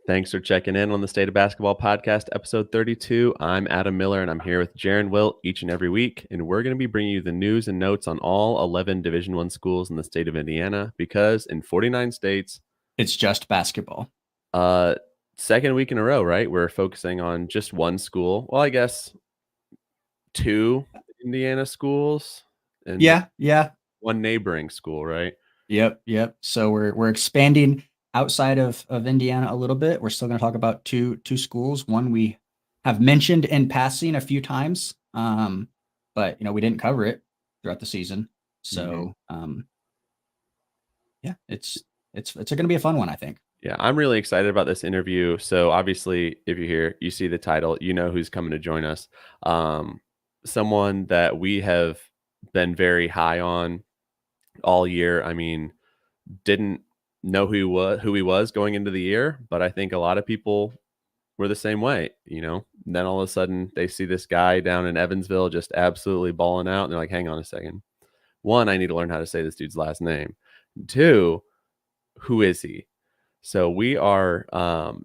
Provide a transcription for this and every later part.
Thanks for checking in on the State of Basketball Podcast, episode 32. I'm Adam Miller, and I'm here with Jaren Wilt each and every week, and we're going to be bringing you the news and notes on all 11 Division I schools in the state of Indiana, because in 49 states, it's just basketball. Second week in a row, right? We're focusing on just one school. Well, I guess two Indiana schools and Yeah. one neighboring school, right? Yep. So we're expanding outside of Indiana a little bit. We're still going to talk about two schools. One we have mentioned in passing a few times, but we didn't cover it throughout the season. So yeah, it's going to be a fun one, I think. Yeah, I'm really excited about this interview. So obviously, if you're here, you see the title, you know who's coming to join us. Someone that we have been very high on all year. I mean, didn't know who he was going into the year, but I think a lot of people were the same way, And then all of a sudden they see this guy down in Evansville just absolutely balling out, and they're like, hang on a second. One, I need to learn how to say this dude's last name. Two, who is he? So we are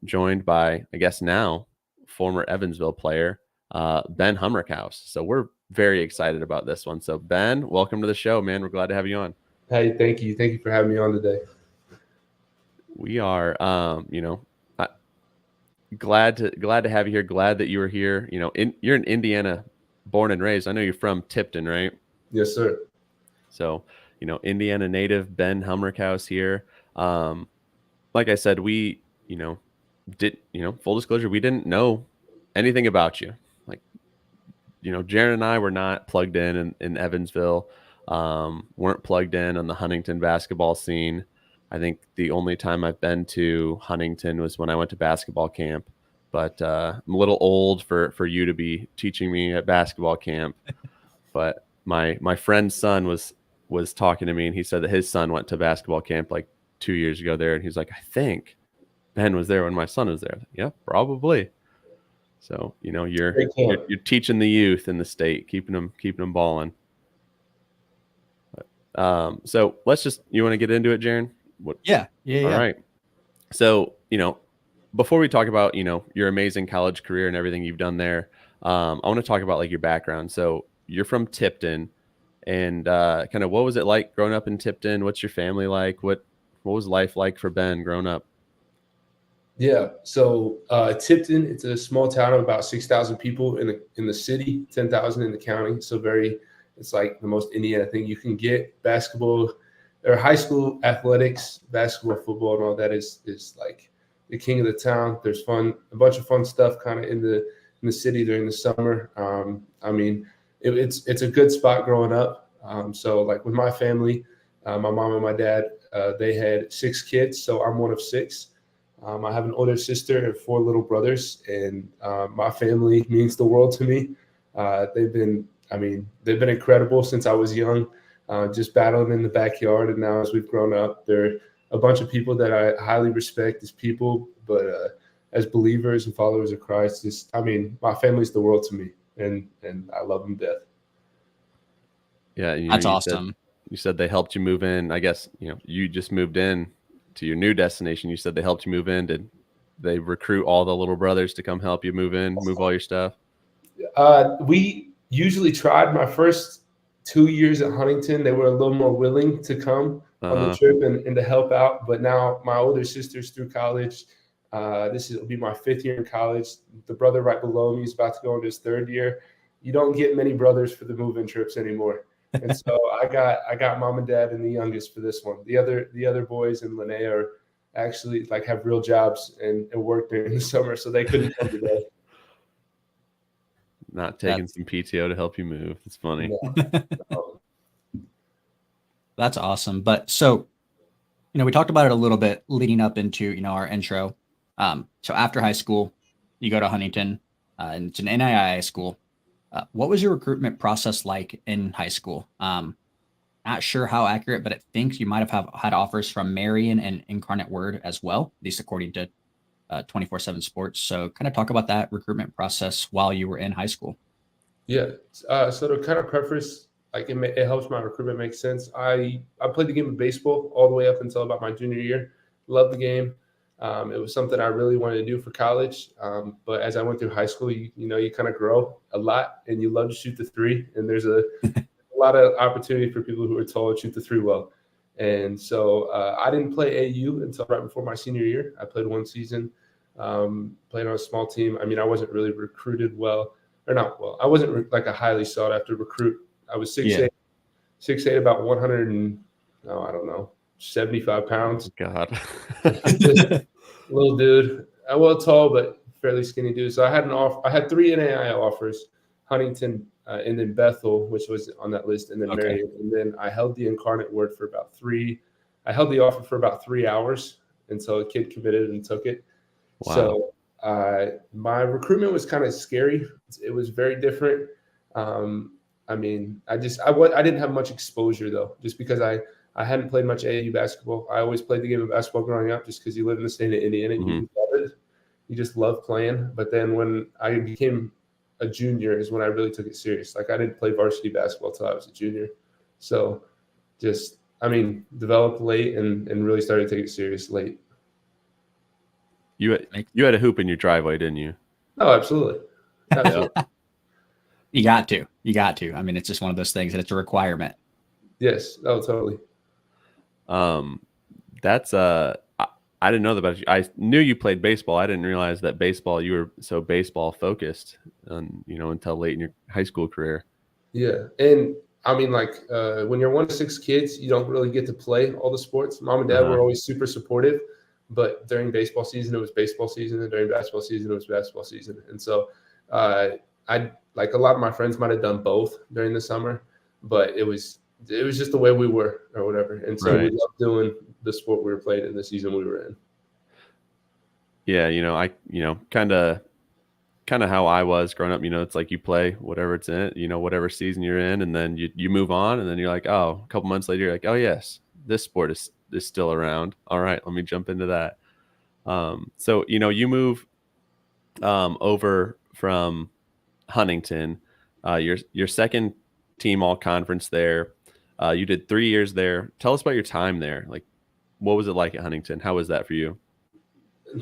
joined by, I guess now, former Evansville player, Ben Humrichous. So we're very excited about this one. So Ben, welcome to the show, man. We're glad to have you on. Hey, thank you. Thank you for having me on today. We are, glad to have you here. Glad that you were here. You're in Indiana, born and raised. I know you're from Tipton, right? Yes, sir. So, Indiana native Ben Humrichous here. Like I said, we, full disclosure, we didn't know anything about you. Like, Jaren and I were not plugged in Evansville, weren't plugged in on the Huntington basketball scene. I think the only time I've been to Huntington was when I went to basketball camp. But I'm a little old for you to be teaching me at basketball camp. But my friend's son was talking to me, and he said that his son went to basketball camp like 2 years ago there, and he's like, I think Ben was there when my son was there. Yeah, probably. So you're teaching the youth in the state, keeping them balling. So you want to get into it, Jaren? Yeah. All right. So before we talk about your amazing college career and everything you've done there, I want to talk about like your background. So you're from Tipton, and kind of what was it like growing up in Tipton? What's your family like? What was life like for Ben growing up? Yeah. So Tipton, it's a small town of about 6,000 people in the city, 10,000 in the county. So it's like the most Indiana thing you can get. Basketball or high school athletics, basketball, football, and all that is like the king of the town. There's a bunch of fun stuff kind of in the city during the summer. I mean, it's a good spot growing up. So like with my family, my mom and my dad, they had 6 kids, so I'm one of 6. I have an older sister and 4 little brothers, and my family means the world to me. They've been incredible since I was young, just battling in the backyard. And now as we've grown up, they're a bunch of people that I highly respect as people, but as believers and followers of Christ, my family's the world to me, and I love them to death. Yeah, that's awesome. You said they helped you move in. I guess you just moved in to your new destination. You said they helped you move in. Did they recruit all the little brothers to come help you move all your stuff? We usually tried. My first 2 years at Huntington, they were a little more willing to come on the trip and to help out. But now my older sister's through college. Will be my 5th year in college. The brother right below me is about to go into his 3rd year. You don't get many brothers for the move-in trips anymore. And so I got mom and dad and the youngest for this one. The other boys in NAIA are actually like have real jobs and work during the summer, so they couldn't come today. Not taking some PTO to help you move. It's funny. No. That's awesome. But so, we talked about it a little bit leading up into, our intro. So after high school, you go to Huntington, and it's an NAIA school. What was your recruitment process like in high school? Not sure how accurate, but I think you might have had offers from Marion and Incarnate Word as well, at least according to 24/7 Sports. So kind of talk about that recruitment process while you were in high school. Yeah. So to kind of preface, like it helps my recruitment make sense. I played the game of baseball all the way up until about my junior year. Loved the game. It was something I really wanted to do for college. But as I went through high school, you kind of grow a lot and you love to shoot the three. And there's a lot of opportunity for people who are tall to shoot the three well. And so I didn't play AU until right before my senior year. I played one season, played on a small team. I mean, I wasn't really recruited well, or not well. I wasn't like a highly sought after recruit. I was 6'8", 6'8", about 100 and, I don't know, 75 pounds. God. Little dude. Well, tall, but fairly skinny dude. So I had 3 NAIA offers, Huntington, and then Bethel, which was on that list, and then Marion. And then I held the Incarnate Word for about 3. I held the offer for about 3 hours until a kid committed and took it. Wow. So my recruitment was kind of scary. It was very different. I mean, I didn't have much exposure though, just because I hadn't played much AAU basketball. I always played the game of basketball growing up just because you live in the state of Indiana and you love it. You just love playing. But then when I became a junior is when I really took it serious. Like I didn't play varsity basketball till I was a junior. So developed late and really started to take it serious late. You had a hoop in your driveway, didn't you? Oh, absolutely. You got to. I mean, it's just one of those things that it's a requirement. Yes. Oh, totally. That's I didn't know that about you. I knew you played baseball. I didn't realize that you were so baseball focused until late in your high school career. Yeah. And I mean, like when you're one of 6 kids, you don't really get to play all the sports. Mom and dad were always super supportive, but during baseball season, it was baseball season. And during basketball season, it was basketball season. And so I like a lot of my friends might have done both during the summer, but it was just the way we were or whatever. And so we loved doing the sport we were playing in the season we were in. Yeah. Kind of how I was growing up, it's like you play whatever it's in, whatever season you're in, and then you move on, and then you're like, oh, a couple months later, you're like, oh yes, this sport is still around. All right, let me jump into that. So, you move over from Huntington, your second team all conference there. You did 3 years there. Tell us about your time there. Like, what was it like at Huntington? How was that for you?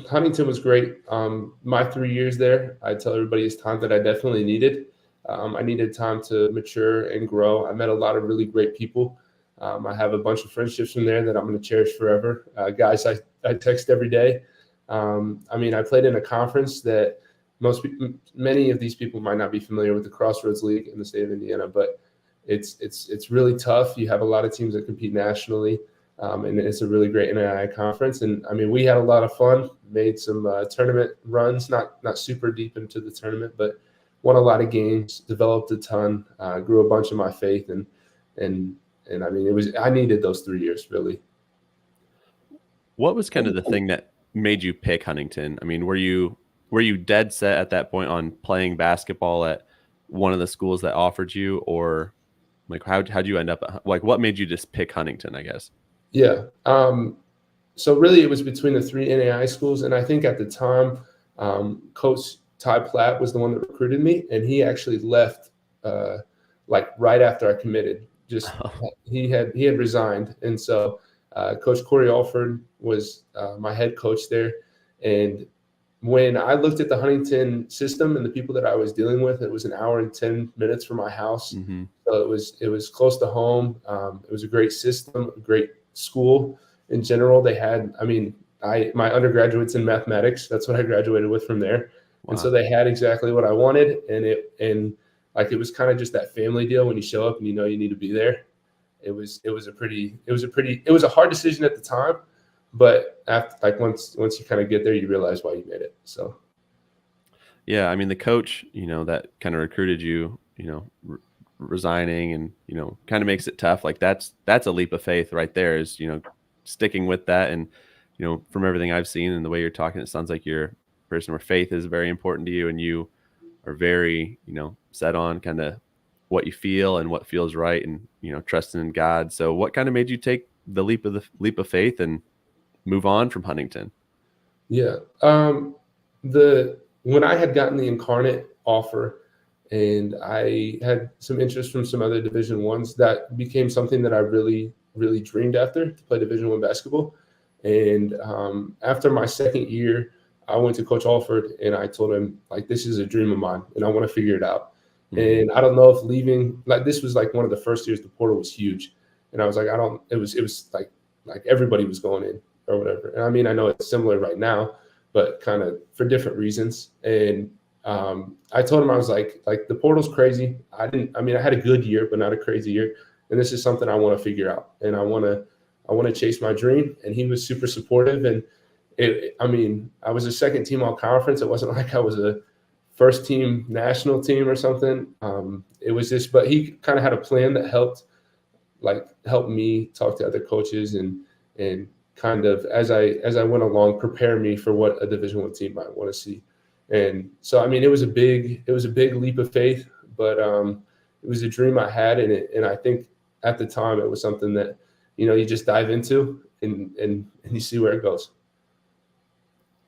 Huntington was great. My 3 years there, I tell everybody, it's time that I definitely needed. I needed time to mature and grow. I met a lot of really great people. I have a bunch of friendships from there that I'm going to cherish forever. Guys I text every day. I played in a conference that many of these people might not be familiar with, the Crossroads League in the state of Indiana, but it's really tough. You have a lot of teams that compete nationally. And it's a really great NAIA conference. And we had a lot of fun, made some tournament runs, not super deep into the tournament, but won a lot of games, developed a ton, grew a bunch of my faith. And I needed those 3 years really. What was kind of the thing that made you pick Huntington? I mean, were you dead set at that point on playing basketball at one of the schools that offered you, or like how'd you end up like what made you just pick Huntington, I guess? Yeah. So really it was between the 3 NAIA schools. And I think at the time, Coach Ty Platt was the one that recruited me. And he actually left right after I committed. He had resigned. And so Coach Corey Alford was my head coach there. And when I looked at the Huntington system and the people that I was dealing with, it was an hour and 10 minutes from my house. Mm-hmm. So it was close to home. It was a great system, a great school in general. They had, my undergraduate's in mathematics. That's what I graduated with from there. Wow. And so they had exactly what I wanted. And it was kind of just that family deal when you show up and you need to be there. It was a hard decision at the time, but after once you kind of get there, you realize why you made it. So. Yeah. The coach, that kind of recruited you, resigning and kind of makes it tough. Like that's a leap of faith right there, is sticking with that. And from everything I've seen and the way you're talking, it sounds like you're a person where faith is very important to you, and you are very set on kind of what you feel and what feels right, and trusting in God. So what kind of made you take the leap of faith and move on from Huntington? Yeah. When I had gotten the Incarnate offer, and I had some interest from some other Division I's, that became something that I really, really dreamed after, to play Division I basketball. And after my second year, I went to Coach Alford and I told him, like, this is a dream of mine and I want to figure it out. And I don't know if leaving, like, this was like one of the first years the portal was huge. And I was like, it was like everybody was going in or whatever. And I mean, I know it's similar right now, but kind of for different reasons. And I told him, I was like the portal's crazy. I had a good year, but not a crazy year. And this is something I want to figure out. And I want to chase my dream. And he was super supportive. And I was a second team all conference. It wasn't like I was a first team national team or something. It was just, but he kind of had a plan that helped me talk to other coaches and kind of as I went along, prepare me for what a Division I team might want to see. And so, I mean, it was a big leap of faith, but it was a dream I had, and I think at the time it was something that, you just dive into and you see where it goes.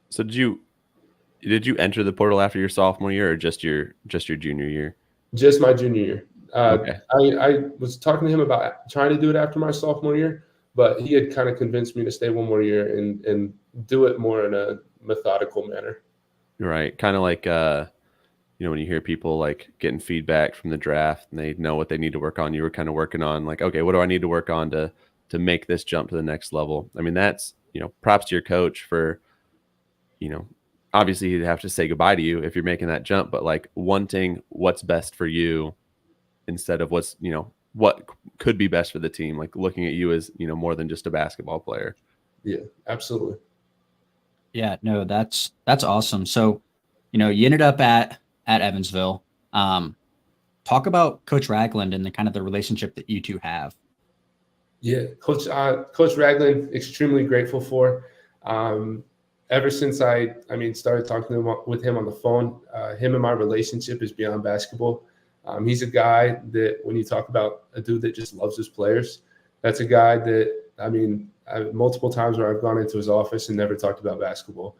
So did you enter the portal after your sophomore year or just your junior year? Just my junior year. Okay. I was talking to him about trying to do it after my sophomore year, but he had kind of convinced me to stay one more year and do it more in a methodical manner. Right. Kind of like, when you hear people like getting feedback from the draft and they know what they need to work on, you were kind of working on like, okay, what do I need to work on to make this jump to the next level? I mean, that's, props to your coach for, obviously he'd have to say goodbye to you if you're making that jump, but like wanting what's best for you instead of what's, what could be best for the team, like looking at you as, more than just a basketball player. Yeah, absolutely. Yeah, no, that's awesome. So, you ended up at Evansville. Talk about Coach Ragland and the kind of the relationship that you two have. Yeah, Coach Ragland, extremely grateful for. Ever since I started talking with him on the phone, him and my relationship is beyond basketball. He's a guy that when you talk about a dude that just loves his players, that's a guy that, multiple times where I've gone into his office and never talked about basketball.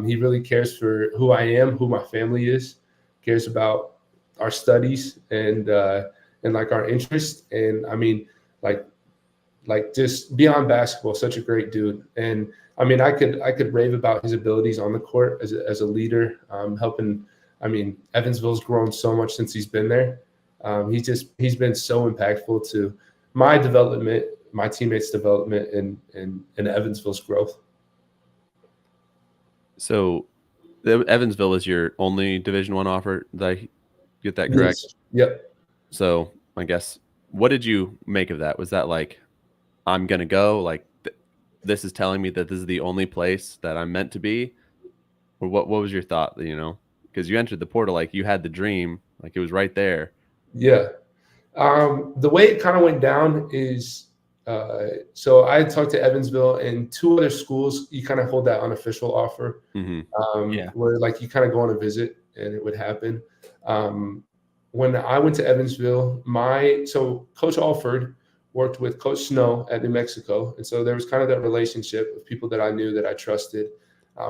He really cares for who I am, who my family is, cares about our studies and like our interests. And like just beyond basketball, such a great dude. And I could rave about his abilities on the court as a leader, helping. Evansville's grown so much since he's been there. He's been so impactful to my development, my teammates' development, and Evansville's growth. So, Evansville is your only Division I offer. Did I get that correct? Yes. Yep. So, I guess, what did you make of that? Was that like, I'm gonna go, like this is telling me that this is the only place that I'm meant to be, or what was your thought? Because you entered the portal, like you had the dream, like it was right there. Yeah. The way it kind of went down is, so I had talked to Evansville and two other schools. You kind of hold that unofficial offer, where like you kind of go on a visit and it would happen. When I went to Evansville, so Coach Alford worked with Coach Snow at New Mexico, and so there was kind of that relationship of people that I knew that I trusted.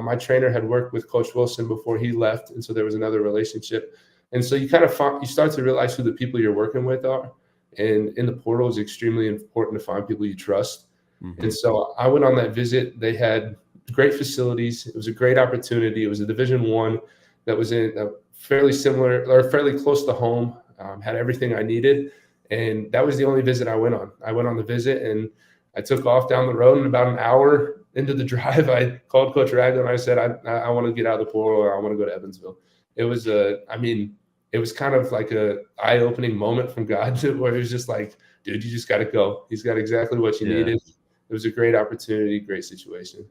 My trainer had worked with Coach Wilson before he left, and so there was another relationship. And so you kind of you start to realize who the people you're working with are. And in the portal, it's extremely important to find people you trust. Mm-hmm. And so I went on that visit. They had great facilities. It was a great opportunity. It was a Division I that was in a fairly similar or fairly close to home, had everything I needed. And that was the only visit I went on. I went on the visit and I took off down the road, and about an hour into the drive, I called Coach Ragland and I said, I want to get out of the portal. I want to go to Evansville. It was it was kind of like a eye-opening moment from God where it was just like, dude, you just got to go. He's got exactly what you needed. It was a great opportunity, great situation.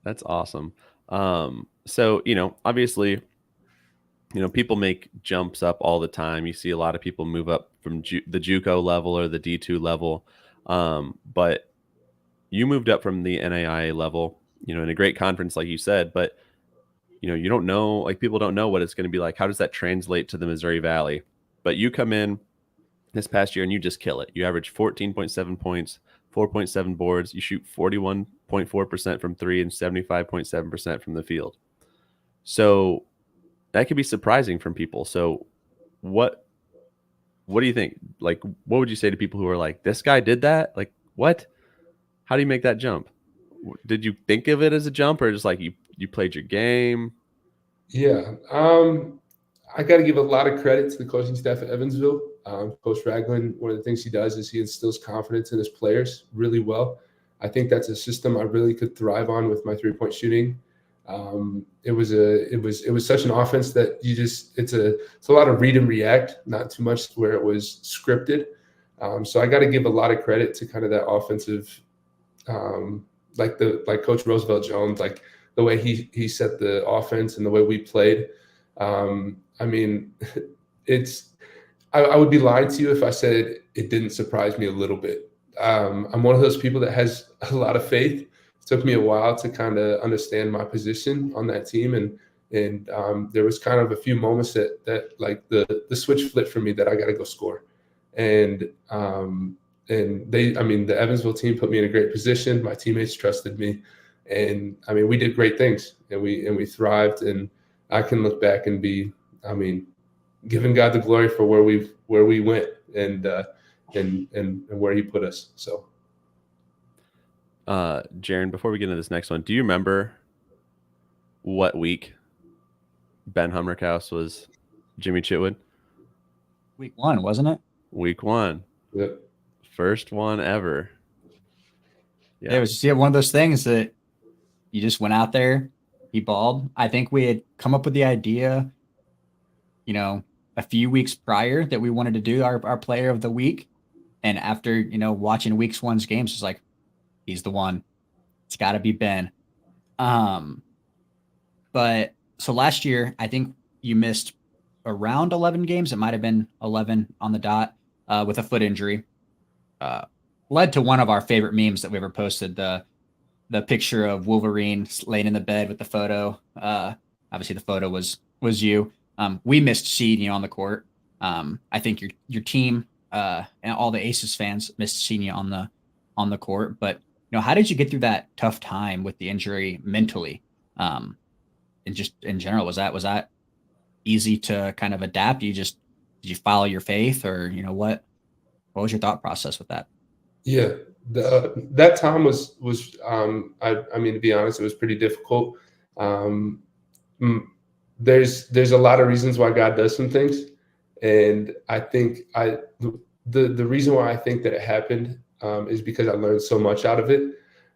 That's awesome. So, obviously, people make jumps up all the time. You see a lot of people move up from the JUCO level or the D2 level. But you moved up from the NAIA level, in a great conference, like you said, but you don't know, like people don't know what it's going to be like. How does that translate to the Missouri Valley? But you come in this past year and you just kill it. You average 14.7 points, 4.7 boards. You shoot 41.4% from three and 75.7% from the field. So that could be surprising from people. So what do you think? Like, what would you say to people who are like, this guy did that? Like, what? How do you make that jump? Did you think of it as a jump, or just like you played your game? Yeah. I got to give a lot of credit to the coaching staff at Evansville. Coach Ragland, one of the things he does is he instills confidence in his players really well. I think that's a system I really could thrive on with my 3-point shooting. It was such an offense that it's a lot of read and react, not too much where it was scripted. So I got to give a lot of credit to kind of that offensive, like Coach Roosevelt Jones, like the way he set the offense and the way we played. I mean, I would be lying to you if I said it didn't surprise me a little bit. I'm one of those people that has a lot of faith. It took me a while to kind of understand my position on that team, and there was kind of a few moments that like the switch flipped for me that I got to go score, and the Evansville team put me in a great position. My teammates trusted me, and I mean we did great things, and we thrived, and I can look back and be, giving God the glory for where we went and where He put us. So, Jaren, before we get into this next one, do you remember what week Ben Humrichous was Jimmy Chitwood? Week 1, wasn't it? Week 1. Yep. First one ever. Yeah. It was just one of those things that you just went out there, he balled. I think we had come up with the idea, a few weeks prior that we wanted to do our player of the week. And after, watching week 1's games, it's like, he's the one. It's got to be Ben. But so last year, I think you missed around 11 games. It might have been 11 on the dot with a foot injury. Led to one of our favorite memes that we ever posted, the picture of Wolverine laying in the bed with the photo. Obviously, the photo was you. We missed seeing you on the court. I think your team and all the Aces fans missed seeing you on the court. But how did you get through that tough time with the injury mentally? And just in general, was that easy to kind of adapt? Did you follow your faith, or what was your thought process with that? Yeah, that time was to be honest, it was pretty difficult. There's a lot of reasons why God does some things, and I think the reason why I think that it happened is because I learned so much out of it.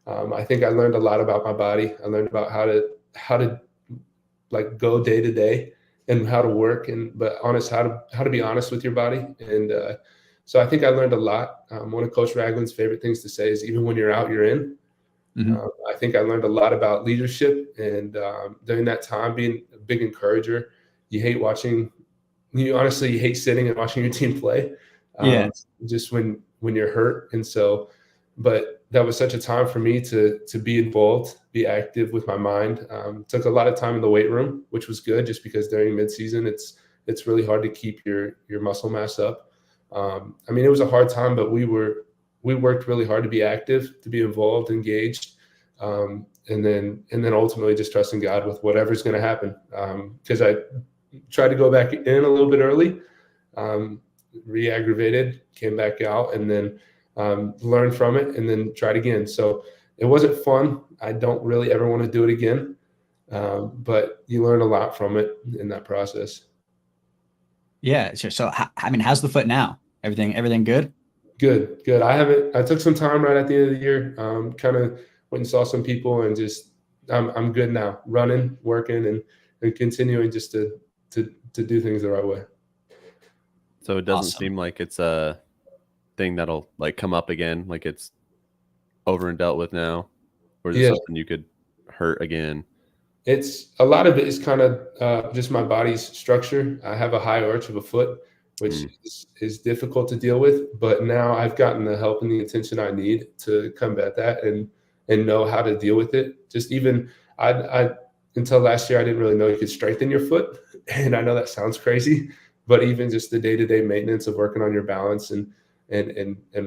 I think I learned a lot about my body. I learned about how to like go day to day and how to work, how to be honest with your body. And so I think I learned a lot. One of Coach Ragland's favorite things to say is, even when you're out, you're in. Mm-hmm. I think I learned a lot about leadership, and during that time, being a big encourager. You honestly hate sitting and watching your team play. Just when you're hurt. And so, but that was such a time for me to be involved, be active with my mind. Took a lot of time in the weight room, which was good, just because during midseason, it's really hard to keep your muscle mass up. It was a hard time, but we worked really hard to be active, to be involved, engaged. And then ultimately just trusting God with whatever's going to happen. Because I tried to go back in a little bit early, re-aggravated, came back out, and then learned from it, and then tried again. So it wasn't fun. I don't really ever want to do it again. But you learn a lot from it in that process. Yeah. So how's the foot now? Everything good? Good. I took some time right at the end of the year, kind of went and saw some people, and just, I'm good now, running, working, and continuing just to do things the right way. So it doesn't seem like it's a thing that'll like come up again, like it's over and dealt with now, or is it something you could hurt again? It's a lot of it is kind of just my body's structure. I have a high arch of a foot, which is difficult to deal with. But now I've gotten the help and the attention I need to combat that and know how to deal with it. Just even I until last year, I didn't really know you could strengthen your foot. And I know that sounds crazy, but even just the day-to-day maintenance of working on your balance and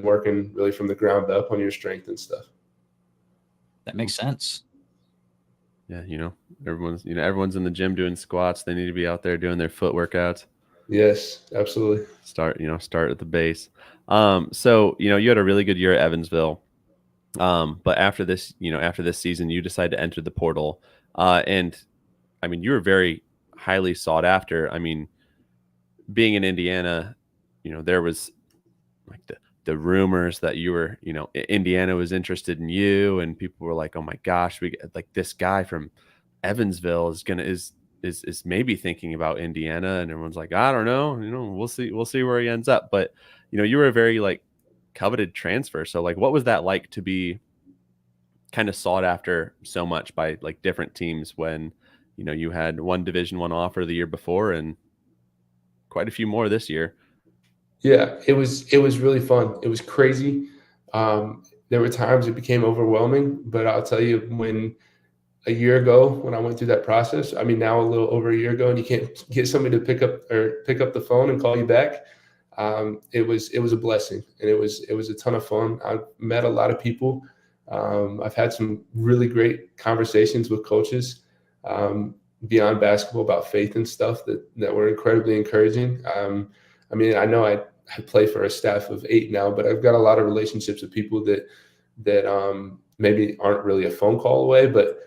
working really from the ground up on your strength and stuff. That makes sense. Yeah, everyone's in the gym doing squats. They need to be out there doing their foot workouts. Yes, absolutely. Start at the base. So, you had a really good year at Evansville. But after this, after this season, you decide to enter the portal. And I mean, you were very highly sought after. I mean, being in Indiana, there was like the rumors that you were, Indiana was interested in you, and people were like, "Oh my gosh, we like this guy from Evansville is maybe thinking about Indiana," and everyone's like, "I don't know, we'll see where he ends up." But you were a very like coveted transfer. So like, what was that like to be kind of sought after so much by like different teams when you had one Division I offer the year before and quite a few more this year? Yeah, it was really fun. It was crazy. There were times it became overwhelming, but I'll tell you, when a year ago when I went through that process, I mean now a little over a year ago, and you can't get somebody to pick up the phone and call you back. It was a blessing, and it was a ton of fun. I've met a lot of people. I've had some really great conversations with coaches beyond basketball about faith and stuff that were incredibly encouraging. I mean, I know I play for a staff of 8 now, but I've got a lot of relationships with people that maybe aren't really a phone call away, but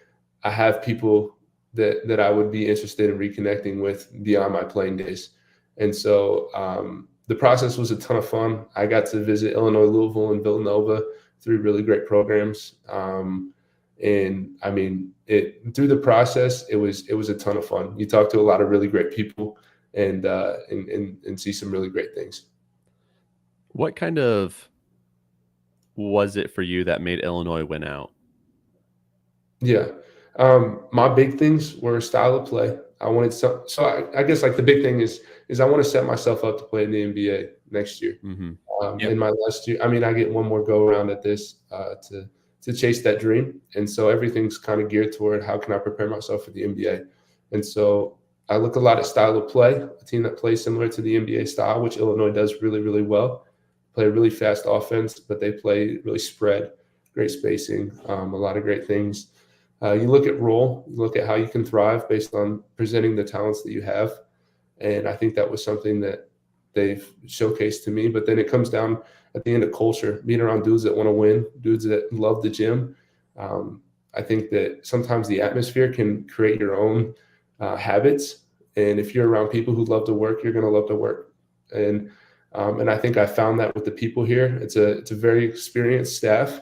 I have people that I would be interested in reconnecting with beyond my playing days. And so the process was a ton of fun. I got to visit Illinois, Louisville, and Villanova, 3 really great programs. And I mean, through the process, it was a ton of fun. You talk to a lot of really great people and see some really great things. What kind of was it for you that made Illinois win out? Yeah. My big things were style of play. I wanted I guess like the big thing is I want to set myself up to play in the NBA next year. Mm-hmm. Yep. In my last year, I mean, I get one more go around at this to chase that dream, and so everything's kind of geared toward how can I prepare myself for the NBA. And so I look a lot at style of play, a team that plays similar to the NBA style, which Illinois does really, really well. Play a really fast offense, but they play really spread, great spacing, a lot of great things. You look at role, you look at how you can thrive based on presenting the talents that you have. And I think that was something that they've showcased to me. But then it comes down at the end of culture, being around dudes that want to win, dudes that love the gym. I think that sometimes the atmosphere can create your own habits. And if you're around people who love to work, you're going to love to work. And I think I found that with the people here. It's a very experienced staff,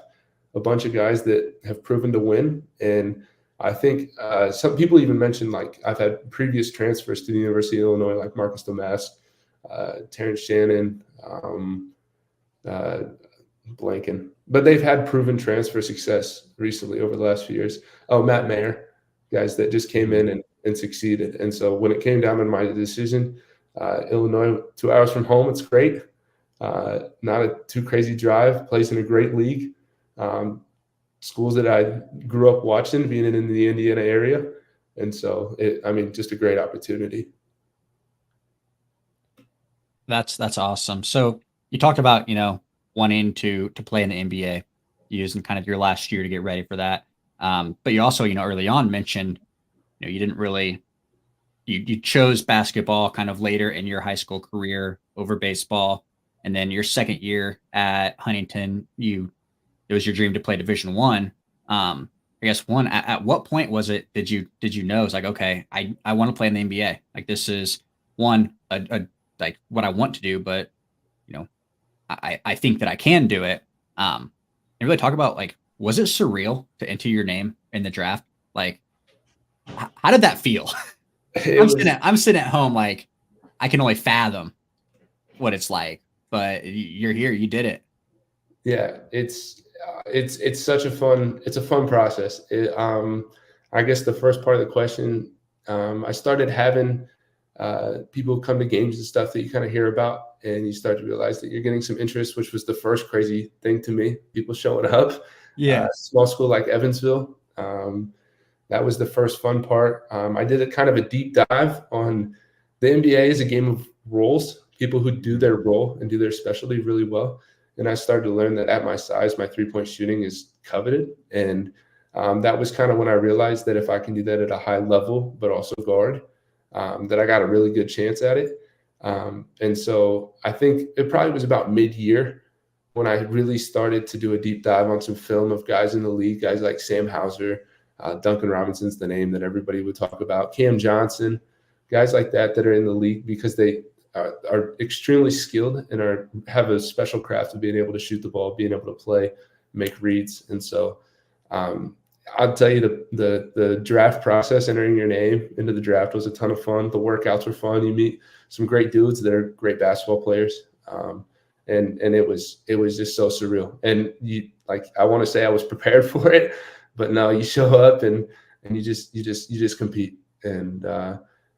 a bunch of guys that have proven to win. And I think some people even mentioned, like, I've had previous transfers to the University of Illinois, like Marcus Domask, Terrence Shannon, blanking. But they've had proven transfer success recently over the last few years. Oh, Matt Mayer, guys that just came in and succeeded. And so when it came down to my decision, Illinois, 2 hours from home, it's great. Not a too crazy drive, plays in a great league. Schools that I grew up watching, being in the Indiana area. And so, just a great opportunity. That's awesome. So you talked about, wanting to play in the NBA, using kind of your last year to get ready for that. But you also, early on mentioned, you didn't really, you chose basketball kind of later in your high school career over baseball. And then your second year at Huntington, it was your dream to play Division I. I guess at what point was it, did you know it's like, okay, I want to play in the NBA. Like, this is like what I want to do, but I think that I can do it. And really talk about, like, was it surreal to enter your name in the draft? Like, how did that feel? I'm sitting at home, like, I can only fathom what it's like, but you're here, you did it. Yeah, it's such a fun process. I guess the first part of the question, I started having people come to games and stuff that you kind of hear about, and you start to realize that you're getting some interest, which was the first crazy thing to me. People showing up. Yeah. Small school like Evansville. That was the first fun part. I did a kind of a deep dive on the NBA is a game of roles, people who do their role and do their specialty really well. And I started to learn that at my size, my 3-point shooting is coveted. And that was kind of when I realized that if I can do that at a high level, but also guard, that I got a really good chance at it. And so I think it probably was about mid-year when I really started to do a deep dive on some film of guys in the league, guys like Sam Hauser, Duncan Robinson's the name that everybody would talk about, Cam Johnson, guys like that are in the league because they are extremely skilled and have a special craft of being able to shoot the ball, being able to play, make reads. And so I'll tell you the draft process, entering your name into the draft was a ton of fun. The workouts were fun. You meet some great dudes that are great basketball players. And it was just so surreal. And I want to say I was prepared for it, but no, you show up and you just compete and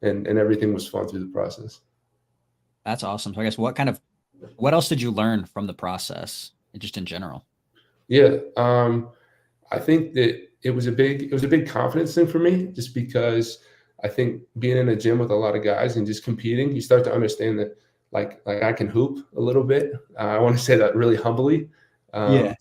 everything was fun through the process. That's awesome. So I guess what else did you learn from the process, just in general? Yeah, I think that it was a big confidence thing for me, just because I think being in a gym with a lot of guys and just competing, you start to understand that like I can hoop a little bit. I want to say that really humbly. Yeah.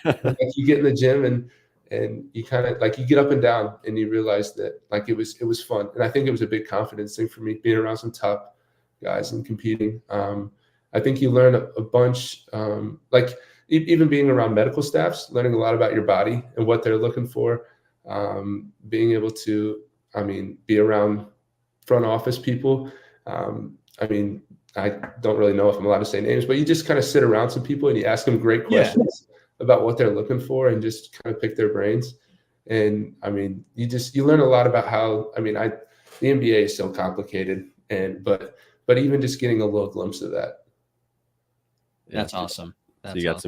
Like you get in the gym and you kind of like you get up and down and you realize that like it was fun. And I think it was a big confidence thing for me, being around some top guys and competing. I think you learn a bunch, like even being around medical staffs, learning a lot about your body and what they're looking for, being able to, be around front office people. I don't really know if I'm allowed to say names, but you just kind of sit around some people and you ask them great questions about what they're looking for and just kind of pick their brains. And you learn a lot about how, the NBA is so complicated, but even just getting a little glimpse of that. That's awesome. So you got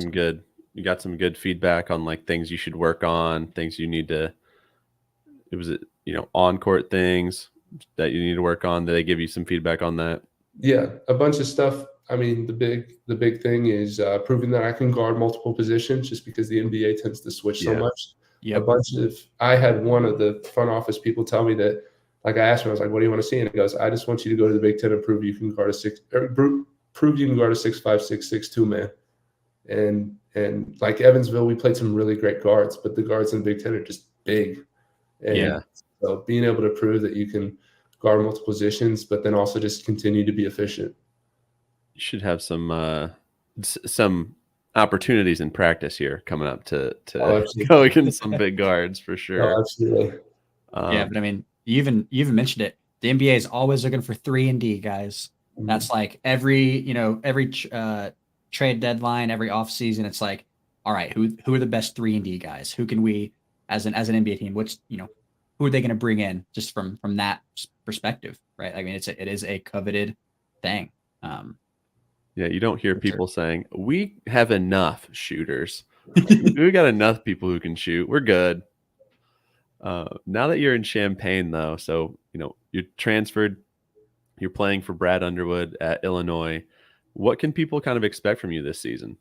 some good feedback on like things you should work on, things you need to, it was, on court things that you need to work on. Did they give you some feedback on that? Yeah, a bunch of stuff. The big thing is proving that I can guard multiple positions, just because the NBA tends to switch so much. Yep. I had one of the front office people tell me that, like, I asked him, I was like, what do you want to see? And he goes, I just want you to go to the Big Ten and prove you can guard prove you can guard a 6'5", 6'6" man. And like Evansville, we played some really great guards, but the guards in the Big Ten are just big. And so being able to prove that you can guard multiple positions, but then also just continue to be efficient. You should have some opportunities in practice here coming up to go against some big guards for sure. Oh, absolutely. But you even mentioned it. The NBA is always looking for 3-and-D guys. Mm-hmm. That's like every trade deadline, every offseason, it's like, all right, who are the best 3-and-D guys? Who can we, as an NBA team, who are they going to bring in, just from that perspective, right? It is a coveted thing. You don't hear people saying, we have enough shooters. We got enough people who can shoot. We're good. Now that you're in Champaign, though, so, you're transferred, you're playing for Brad Underwood at Illinois. What can people kind of expect from you this season?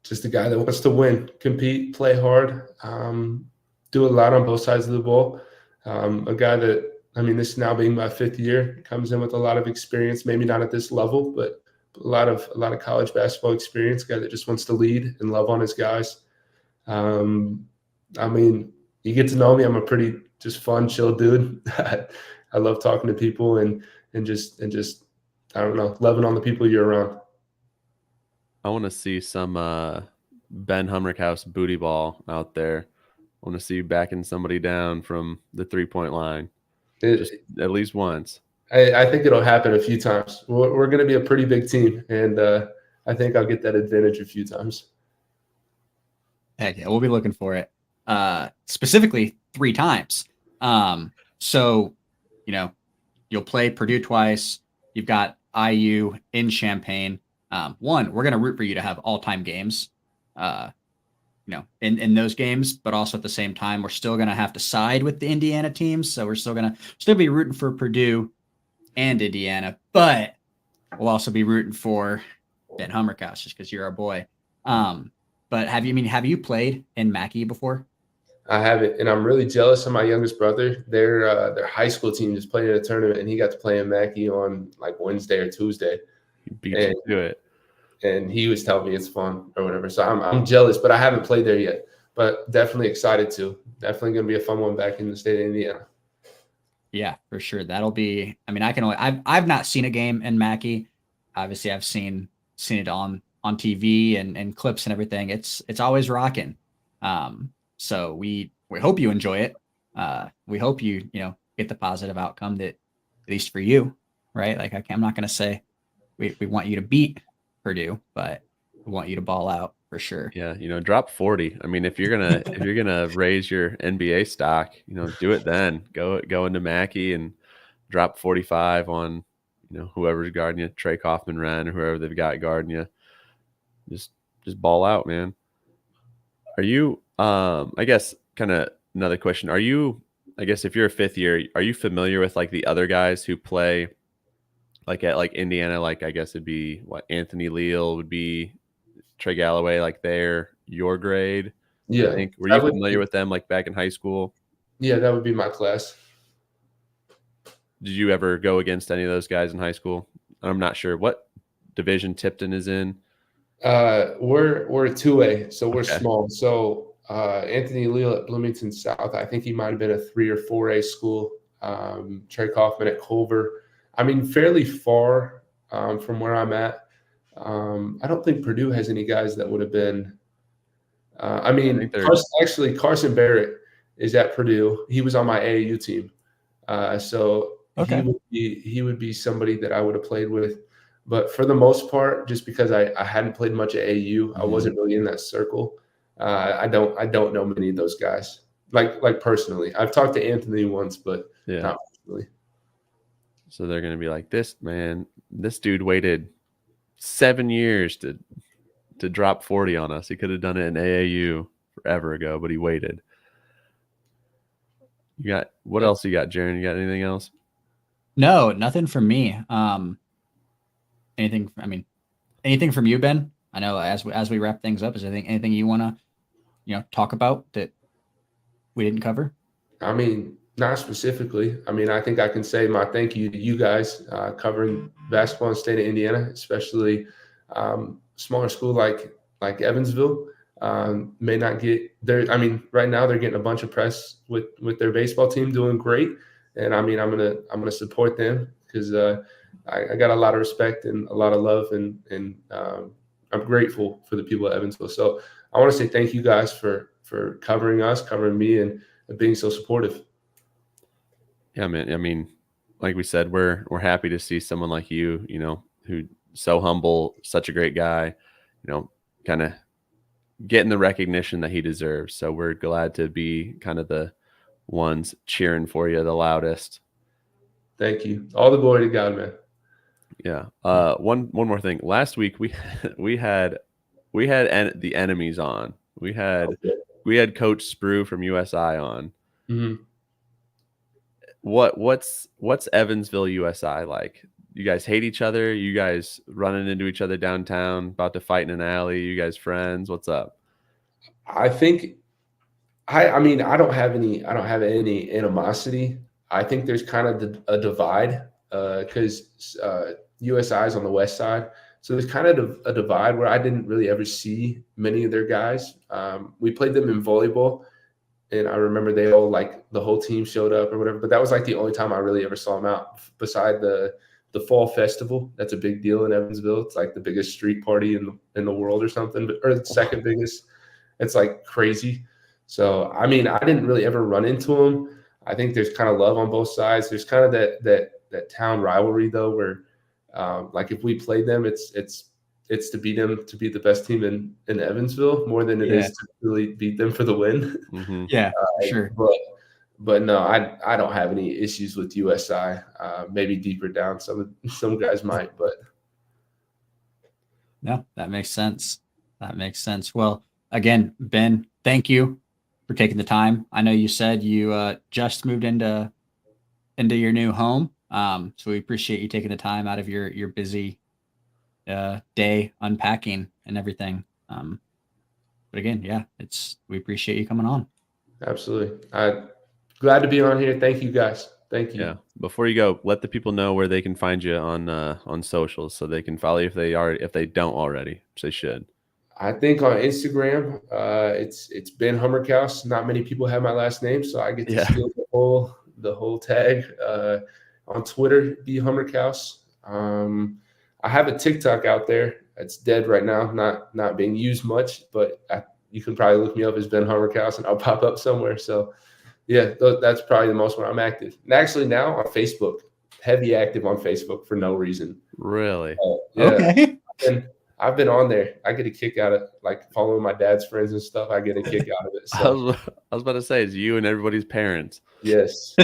Just a guy that wants to win, compete, play hard, do a lot on both sides of the ball. A guy that, this now being my 5th year, comes in with a lot of experience, maybe not at this level, but a lot of college basketball experience, a guy that just wants to lead and love on his guys. You get to know me. I'm a pretty just fun, chill dude. I love talking to people and just I don't know, loving on the people you're around. I want to see some Ben Humrichous booty ball out there. I want to see you backing somebody down from the 3-point line, just at least once. I think it'll happen a few times. We're going to be a pretty big team, and I think I'll get that advantage a few times. Heck yeah, we'll be looking for it. Specifically 3 times. So, you'll play Purdue twice. You've got IU in Champaign. One, we're going to root for you to have all-time games, in those games, but also at the same time, we're still going to have to side with the Indiana teams. So we're still going to be rooting for Purdue and Indiana, but we'll also be rooting for Ben Humrichous, just because you're our boy. But have you played in Mackey before? I haven't, and I'm really jealous of my youngest brother. Their high school team just played in a tournament, and he got to play in Mackey on like Wednesday or Tuesday. He beat you to it. And he was telling me it's fun or whatever. So I'm jealous, but I haven't played there yet. But definitely excited to. Definitely going to be a fun one back in the state of Indiana. Yeah, for sure. That'll be. I've not seen a game in Mackey. Obviously, I've seen it on on TV and clips and everything, it's always rocking. So we hope you enjoy it. We hope you get the positive outcome that, at least for you, right? Like I'm not going to say we want you to beat Purdue, but we want you to ball out for sure. Yeah, drop 40. I mean, if you're gonna raise your NBA stock, do it then. Go into Mackey and drop 45 on, whoever's guarding you, Trey Kaufman, Ren, or whoever they've got guarding you. Just ball out, man. Are you I guess kind of another question. Are you, I guess if you're a fifth year, are you familiar with like the other guys who play like at like Indiana? Like I guess it'd be what Anthony Leal would be, Trey Galloway, like they're your grade. Yeah. I think. Were you familiar with them like back in high school? Yeah, that would be my class. Did you ever go against any of those guys in high school? I'm not sure what division Tipton is in. We're a 2A, so we're Okay. small. So Anthony Leal at Bloomington South, I think he might have been a 3 or 4A school. Trey Kaufman at Culver. I mean, fairly far from where I'm at. I don't think Purdue has any guys that would have been. I mean, Carson Barrett is at Purdue. He was on my AAU team, so Okay. he would be somebody that I would have played with. But for the most part, just because I hadn't played much at AAU, I wasn't really in that circle. I don't know many of those guys like personally. I've talked to Anthony once, but not personally. So they're gonna be like, this dude waited 7 years to drop 40 on us. He could have done it in AAU forever ago, but he waited. You got what else you got, Jaren? You got anything else? No, nothing from me. Anything from you, Ben? I know as we wrap things up, is there anything you want to talk about that we didn't cover? I mean, not specifically. I mean, I think I can say my thank you to you guys covering basketball in the state of Indiana, especially smaller school like Evansville. May not get there. I mean, right now they're getting a bunch of press with their baseball team doing great, and I mean, I'm gonna support them because I got a lot of respect and a lot of love, and I'm grateful for the people at Evansville. So I want to say thank you guys for covering us, covering me, and being so supportive. Yeah, man. I mean, like we said, we're happy to see someone like you, who so humble, such a great guy, kind of getting the recognition that he deserves. So we're glad to be kind of the ones cheering for you the loudest. Thank you. All the glory to God, man. Yeah. One more thing. Last week we had the enemies on. We had Coach Sprue from USI on. Mm-hmm. What's Evansville USI like? You guys hate each other? You guys running into each other downtown, about to fight in an alley? You guys friends? What's up? I think I mean I don't have any animosity. I think there's kind of a divide because USI is on the west side. So there's kind of a divide where I didn't really ever see many of their guys. We played them in volleyball, and I remember they all the whole team showed up or whatever. But that was the only time I really ever saw them out. Beside the fall festival, that's a big deal in Evansville. It's the biggest street party in the world or something, or the second biggest. It's crazy. So I mean, I didn't really ever run into them. I think there's kind of love on both sides. There's kind of that town rivalry though, where if we played them, it's to beat them, to be the best team in Evansville more than it is to really beat them for the win. Mm-hmm. Yeah, sure. But no, I don't have any issues with USI. Maybe deeper down, some guys might, but no, that makes sense. Well, again, Ben, thank you for taking the time. I know you said you just moved into your new home. So we appreciate you taking the time out of your busy day unpacking and everything. But again, yeah, we appreciate you coming on. Absolutely. I'm glad to be on here. Thank you guys. Thank you. Yeah. Before you go, let the people know where they can find you on socials so they can follow you if they don't already, which they should. I think on Instagram, it's Ben Humrichous. Not many people have my last name, so I get to steal the whole tag. On Twitter, B Humrichous. I have a TikTok out there. It's dead right now, not being used much, but you can probably look me up as Ben Humrichous and I'll pop up somewhere. So yeah, that's probably the most where I'm active. And actually now on Facebook, heavy active on Facebook for no reason. Really? Yeah. Okay. And I've been on there. I get a kick out of like following my dad's friends and stuff. I get a kick out of it. So I was about to say, it's you and everybody's parents. yes.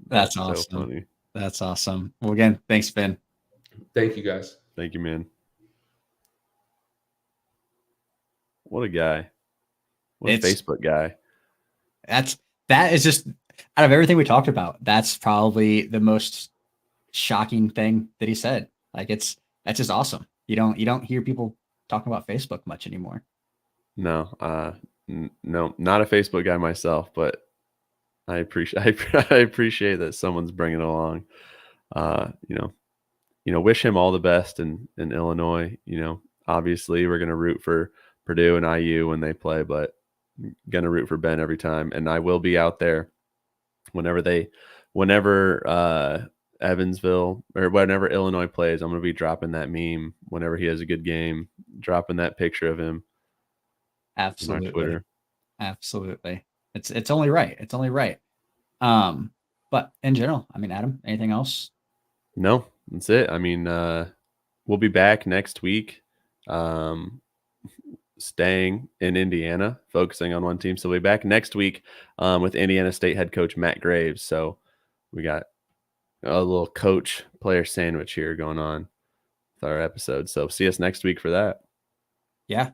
That's so awesome. funny. That's awesome. Well, again, thanks, Ben. Thank you guys. Thank you, man. What a guy. What a Facebook guy. That is just, out of everything we talked about, that's probably the most shocking thing that he said. Like that's just awesome. You don't hear people talking about Facebook much anymore. No, no, not a Facebook guy myself, but I appreciate that someone's bringing it along. Wish him all the best in Illinois. Obviously we're going to root for Purdue and IU when they play, but I'm going to root for Ben every time. And I will be out there whenever Evansville or whenever Illinois plays. I'm going to be dropping that meme whenever he has a good game, dropping that picture of him. Absolutely. On Twitter. Absolutely. It's only right. It's only right. But in general, I mean, Adam, anything else? No, that's it. I mean, we'll be back next week, staying in Indiana, focusing on one team. So we'll be back next week with Indiana State head coach Matt Graves. So we got a little coach player sandwich here going on with our episode. So see us next week for that. Yeah,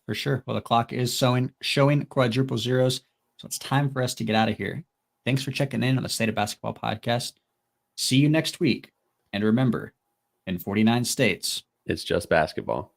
for sure. Well, the clock is showing quadruple zeros. So it's time for us to get out of here. Thanks for checking in on the State of Basketball podcast. See you next week. And remember, in 49 states, it's just basketball.